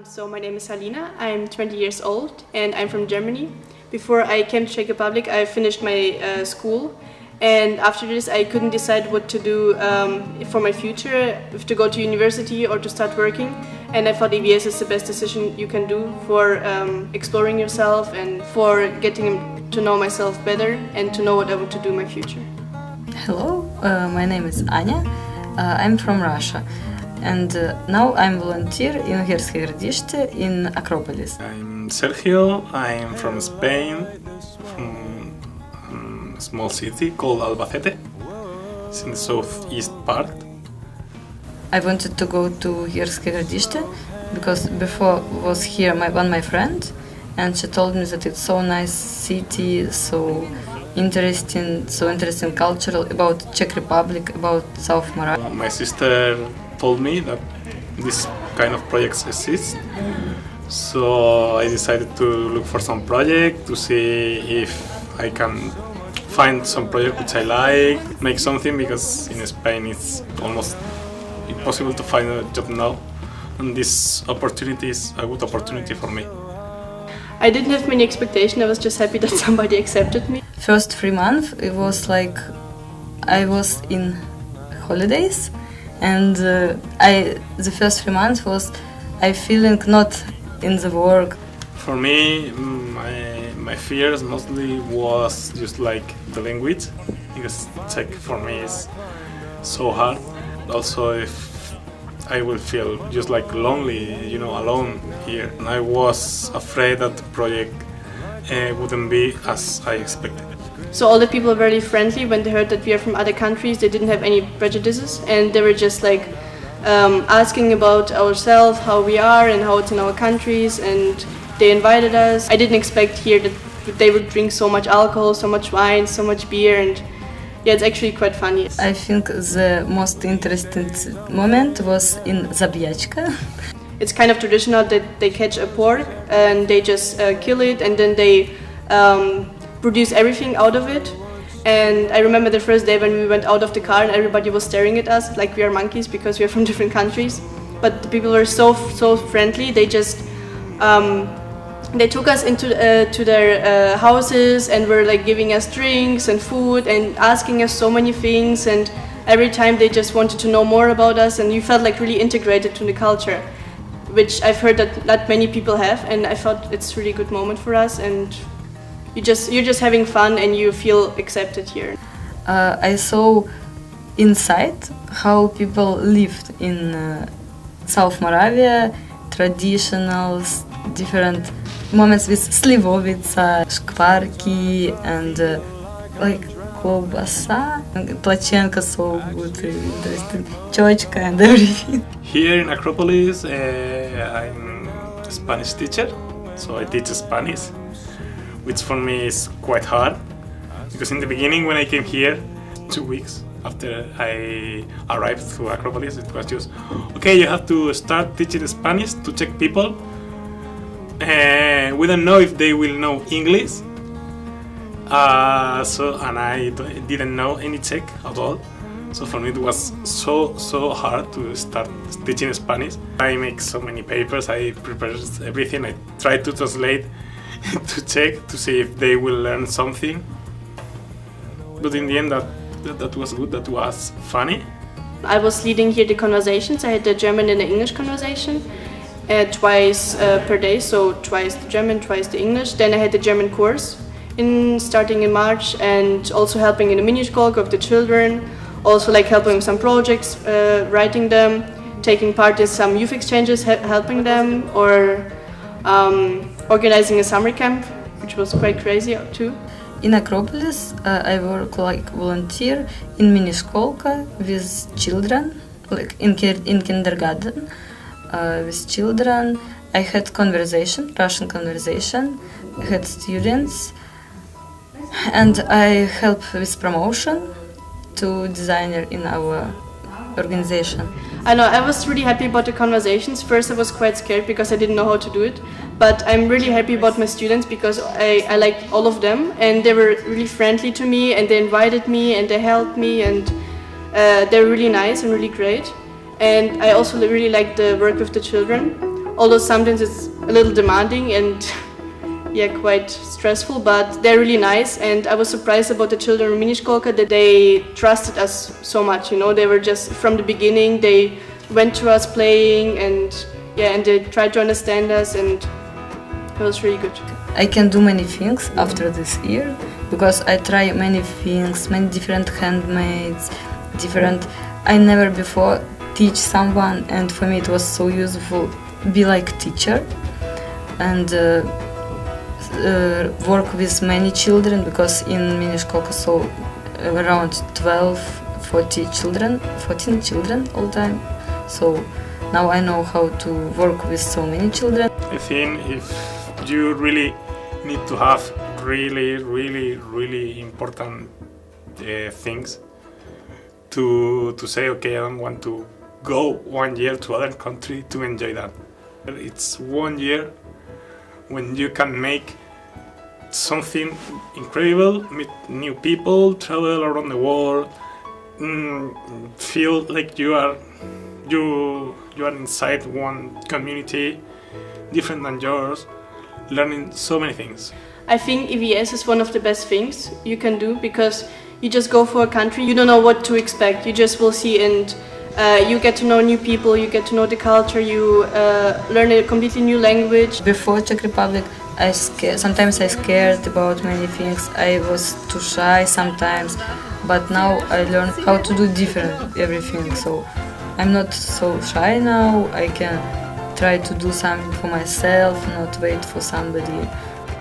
So my name is Alina, I'm 20 years old and I'm from Germany. Before I came to Czech Republic, I finished my school, and after this I couldn't decide what to do for my future, if to go to university or to start working, and I thought EVS is the best decision you can do for exploring yourself and for getting to know myself better and to know what I want to do in my future. Hello, my name is Anya, I'm from Russia. And now I'm volunteer in Herskegradiste in Akropolis. I'm Sergio, I'm from Spain, from a small city called Albacete. It's in the southeast part. I wanted to go to Herskegradiste because before was here my friend, and she told me that it's so nice city, so interesting cultural about Czech Republic, about South Moravia. My sister told me that this kind of projects exist, so I decided to look for some project to see if I can find some project which I like, make something, because in Spain it's almost impossible to find a job now, and this opportunity is a good opportunity for me. I didn't have many expectations, I was just happy that somebody accepted me. First 3 months it was like I was in holidays. And the first 3 months was I feeling not in the work. For me, my fears mostly was just like the language, because Czech for me is so hard. Also, if I will feel just like lonely, alone here. And I was afraid that the project wouldn't be as I expected. So all the people were very friendly. When they heard that we are from other countries, they didn't have any prejudices, and they were just like asking about ourselves, how we are and how it's in our countries, and they invited us. I didn't expect here that they would drink so much alcohol, so much wine, so much beer, and yeah, it's actually quite funny. I think the most interesting moment was in Zabijačka. It's kind of traditional that they catch a pork and they just kill it, and then they produce everything out of it. And I remember the first day when we went out of the car and everybody was staring at us like we are monkeys because we are from different countries. But the people were so friendly. They just they took us into to their houses and were like giving us drinks and food and asking us so many things. And every time they just wanted to know more about us, and you felt like really integrated to the culture, which I've heard that not many people have. And I thought it's a really good moment for us, and you're just having fun and you feel accepted here. I saw inside how people lived in South Moravia, traditionals, different moments with slivovica, škvarki, and like kolbasa, plachenka, so good, interesting, chochka and everything. Here in Akropolis, I'm a Spanish teacher, so I teach Spanish, which for me is quite hard, because in the beginning when I came here, 2 weeks after I arrived to Akropolis, it was just, okay, you have to start teaching Spanish to Czech people. We don't know if they will know English, and I didn't know any Czech at all. So for me it was so hard to start teaching Spanish. I make so many papers, I prepare everything, I try to translate to Czech to see if they will learn something. But in the end that was good, that was funny. I was leading here the conversations. I had the German and the English conversation twice per day, so twice the German, twice the English. Then I had the German course starting in March, and also helping in the mini-szkolka of the children, also like helping with some projects, writing them, taking part in some youth exchanges, helping them, or organizing a summer camp, which was quite crazy too. In Akropolis, I work like volunteer in mini-szkolka with children, like in kindergarten with children. I had Russian conversation, I had students, and I help with promotion to designer in our organization. I know, I was really happy about the conversations. First I was quite scared because I didn't know how to do it, but I'm really happy about my students because I liked all of them, and they were really friendly to me, and they invited me and they helped me, and they're really nice and really great. And I also really liked the work with the children. although sometimes it's a little demanding and yeah, quite stressful, but they're really nice. And I was surprised about the children in Miniškolka that they trusted us so much, you know. They were just, from the beginning, they went to us playing, and yeah, and they tried to understand us, and it was really good. I can do many things after this year, because I try many things, many different handmaids, I never before teach someone, and for me it was so useful be like teacher and work with many children, because in Miniškolka so around 14 children all time. So now I know how to work with so many children. I think if you really need to have really important things to say, okay, I don't want to go 1 year to other country to enjoy that. It's 1 year when you can make something incredible, meet new people, travel around the world, feel like you are inside one community different than yours, learning so many things. I think EVS is one of the best things you can do, because you just go for a country, you don't know what to expect, you just will see, and you get to know new people, you get to know the culture, you learn a completely new language. Before Czech Republic, sometimes I scared about many things. I was too shy sometimes, but now I learn how to do different everything. So I'm not so shy now. I can try to do something for myself, not wait for somebody.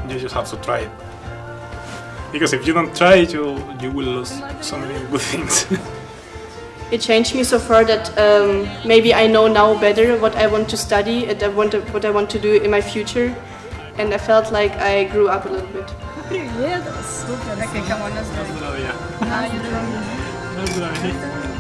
You just have to try it, because if you don't try it, you will lose so many good things. It changed me so far that maybe I know now better what I want to study and what I want to do in my future, and I felt like I grew up a little bit. Привет! Супер! Na zdrowie.